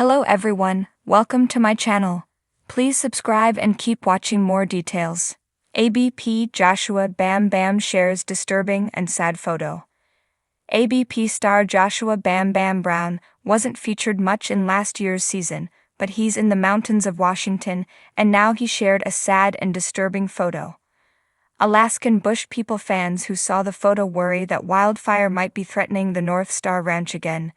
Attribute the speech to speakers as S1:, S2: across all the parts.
S1: Hello everyone, welcome to my channel. Please subscribe and keep watching more details. ABP Joshua Bam Bam shares disturbing and sad photo. ABP star Joshua Bam Bam Brown wasn't featured much in last year's season, but he's in the mountains of Washington, and now he shared a sad and disturbing photo. Alaskan bush people fans who saw the photo worry that wildfire might be threatening the North Star Ranch again.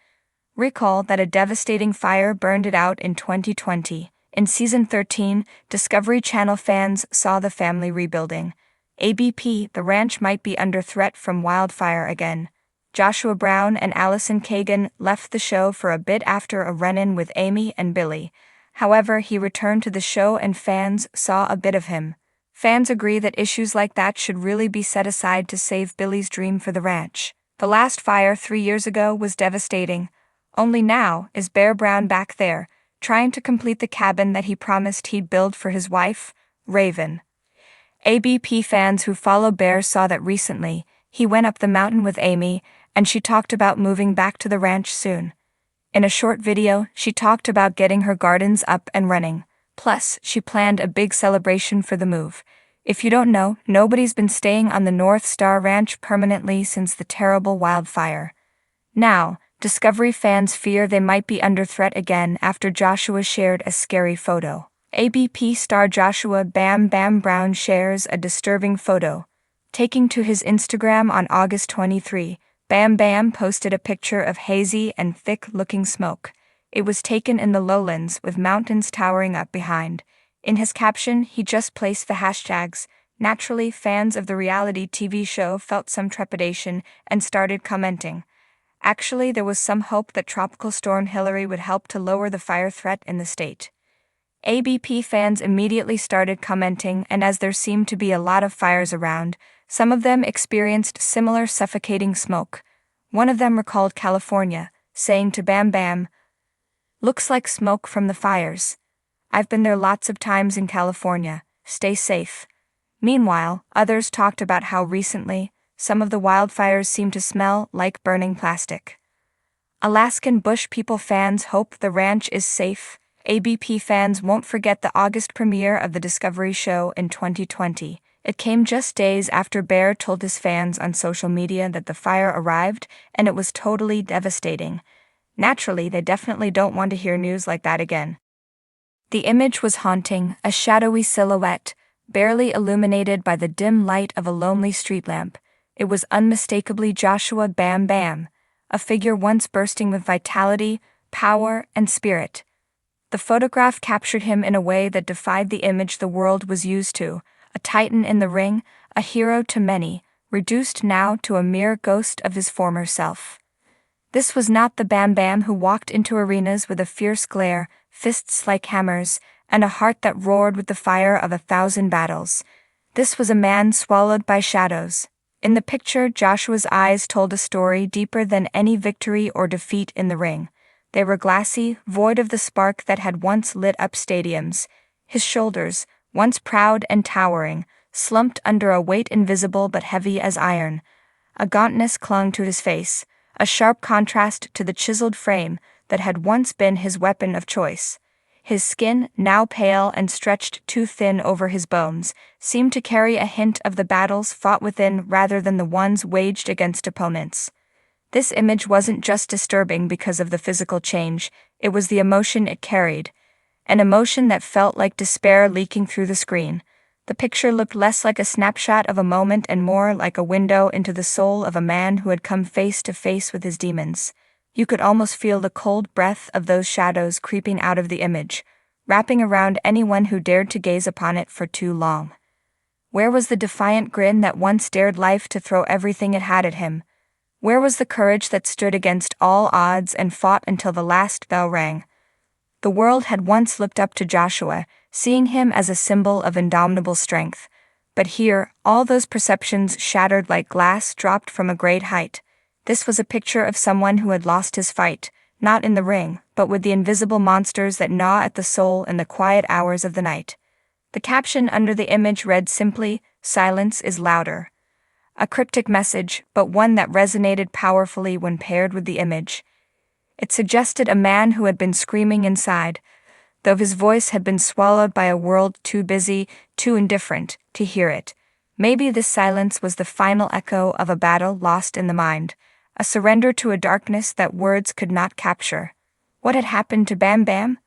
S1: Recall that a devastating fire burned it out in 2020. In Season 13, Discovery Channel fans saw the family rebuilding. ABP, the ranch might be under threat from wildfire again. Joshua Brown and Allison Kagan left the show for a bit after a run-in with Amy and Billy. However, he returned to the show and fans saw a bit of him. Fans agree that issues like that should really be set aside to save Billy's dream for the ranch. The last fire 3 years ago was devastating. Only now is Bear Brown back there, trying to complete the cabin that he promised he'd build for his wife, Raven. ABP fans who follow Bear saw that recently, he went up the mountain with Amy, and she talked about moving back to the ranch soon. In a short video, she talked about getting her gardens up and running. Plus, she planned a big celebration for the move. If you don't know, nobody's been staying on the North Star Ranch permanently since the terrible wildfire. Now, Discovery fans fear they might be under threat again after Joshua shared a scary photo. ABP star Joshua Bam Bam Brown shares a disturbing photo. Taking to his Instagram on August 23, Bam Bam posted a picture of hazy and thick-looking smoke. It was taken in the lowlands with mountains towering up behind. In his caption, he just placed the hashtags. Naturally, fans of the reality TV show felt some trepidation and started commenting. Actually, there was some hope that Tropical Storm Hilary would help to lower the fire threat in the state. ABP fans immediately started commenting, and as there seemed to be a lot of fires around, some of them experienced similar suffocating smoke. One of them recalled California, saying to Bam Bam, "Looks like smoke from the fires. I've been there lots of times in California, stay safe." Meanwhile, others talked about how recently, some of the wildfires seem to smell like burning plastic. Alaskan bush people fans hope the ranch is safe. ABP fans won't forget the August premiere of the Discovery show in 2020. It came just days after Bear told his fans on social media that the fire arrived, and it was totally devastating. Naturally, they definitely don't want to hear news like that again. The image was haunting, a shadowy silhouette, barely illuminated by the dim light of a lonely street lamp. It was unmistakably Joshua Bam Bam, a figure once bursting with vitality, power, and spirit. The photograph captured him in a way that defied the image the world was used to, a titan in the ring, a hero to many, reduced now to a mere ghost of his former self. This was not the Bam Bam who walked into arenas with a fierce glare, fists like hammers, and a heart that roared with the fire of 1,000 battles. This was a man swallowed by shadows. In the picture, Joshua's eyes told a story deeper than any victory or defeat in the ring. They were glassy, void of the spark that had once lit up stadiums. His shoulders, once proud and towering, slumped under a weight invisible but heavy as iron. A gauntness clung to his face, a sharp contrast to the chiseled frame that had once been his weapon of choice. His skin, now pale and stretched too thin over his bones, seemed to carry a hint of the battles fought within rather than the ones waged against opponents. This image wasn't just disturbing because of the physical change, it was the emotion it carried. An emotion that felt like despair leaking through the screen. The picture looked less like a snapshot of a moment and more like a window into the soul of a man who had come face to face with his demons. You could almost feel the cold breath of those shadows creeping out of the image, wrapping around anyone who dared to gaze upon it for too long. Where was the defiant grin that once dared life to throw everything it had at him? Where was the courage that stood against all odds and fought until the last bell rang? The world had once looked up to Joshua, seeing him as a symbol of indomitable strength. But here, all those perceptions shattered like glass dropped from a great height. This was a picture of someone who had lost his fight, not in the ring, but with the invisible monsters that gnaw at the soul in the quiet hours of the night. The caption under the image read simply, "Silence is louder." A cryptic message, but one that resonated powerfully when paired with the image. It suggested a man who had been screaming inside, though his voice had been swallowed by a world too busy, too indifferent, to hear it. Maybe this silence was the final echo of a battle lost in the mind, a surrender to a darkness that words could not capture. What had happened to Bam Bam?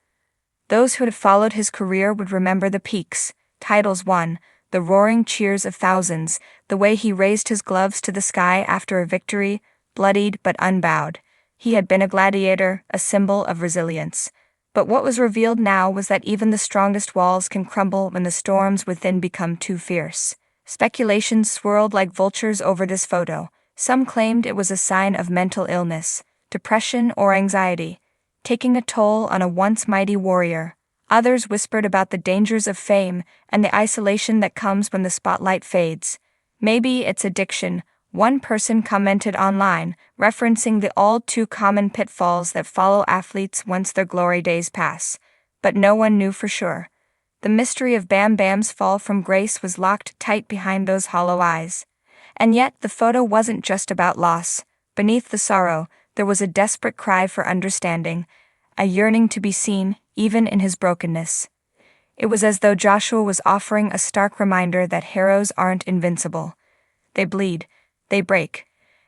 S1: Those who had followed his career would remember the peaks, titles won, the roaring cheers of thousands, the way he raised his gloves to the sky after a victory, bloodied but unbowed. He had been a gladiator, a symbol of resilience. But what was revealed now was that even the strongest walls can crumble when the storms within become too fierce. Speculations swirled like vultures over this photo. Some claimed it was a sign of mental illness, depression or anxiety, taking a toll on a once mighty warrior. Others whispered about the dangers of fame and the isolation that comes when the spotlight fades. Maybe it's addiction, one person commented online, referencing the all-too-common pitfalls that follow athletes once their glory days pass. But no one knew for sure. The mystery of Bam Bam's fall from grace was locked tight behind those hollow eyes. And yet the photo wasn't just about loss. Beneath the sorrow, there was a desperate cry for understanding, a yearning to be seen, even in his brokenness. It was as though Joshua was offering a stark reminder that heroes aren't invincible. They bleed, they break,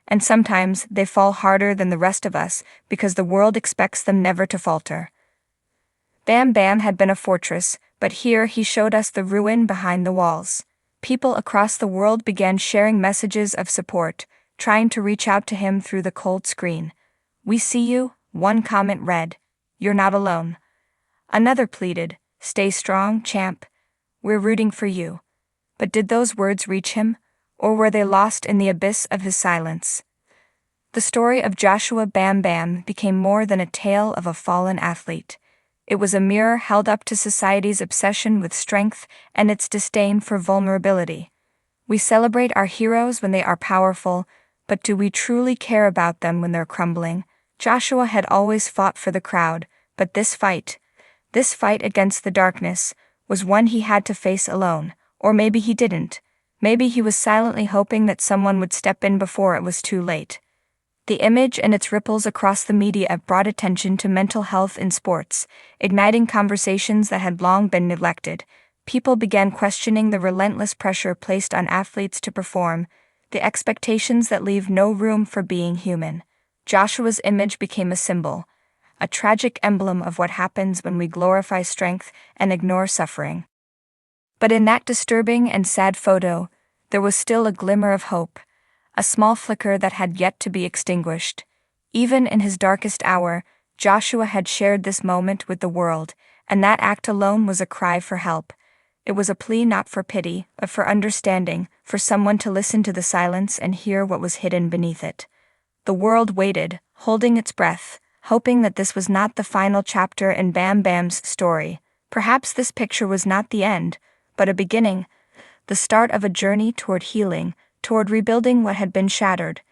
S1: and sometimes they fall harder than the rest of us because the world expects them never to falter. Bam Bam had been a fortress, but here he showed us the ruin behind the walls. People across the world began sharing messages of support, trying to reach out to him through the cold screen. "We see you," one comment read. "You're not alone." Another pleaded, "Stay strong, champ. We're rooting for you." But did those words reach him, or were they lost in the abyss of his silence? The story of Joshua Bam Bam became more than a tale of a fallen athlete. It was a mirror held up to society's obsession with strength and its disdain for vulnerability. We celebrate our heroes when they are powerful, but do we truly care about them when they're crumbling? Joshua had always fought for the crowd, but this fight against the darkness, was one he had to face alone, or maybe he didn't. Maybe he was silently hoping that someone would step in before it was too late. The image and its ripples across the media brought attention to mental health in sports, igniting conversations that had long been neglected. People began questioning the relentless pressure placed on athletes to perform, the expectations that leave no room for being human. Joshua's image became a symbol, a tragic emblem of what happens when we glorify strength and ignore suffering. But in that disturbing and sad photo, there was still a glimmer of hope, a small flicker that had yet to be extinguished. Even in his darkest hour, Joshua had shared this moment with the world, and that act alone was a cry for help. It was a plea not for pity, but for understanding, for someone to listen to the silence and hear what was hidden beneath it. The world waited, holding its breath, hoping that this was not the final chapter in Bam Bam's story. Perhaps this picture was not the end, but a beginning, the start of a journey toward healing, toward rebuilding what had been shattered.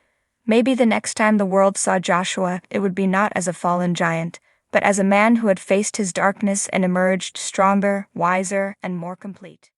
S1: Maybe the next time the world saw Joshua, it would be not as a fallen giant, but as a man who had faced his darkness and emerged stronger, wiser, and more complete.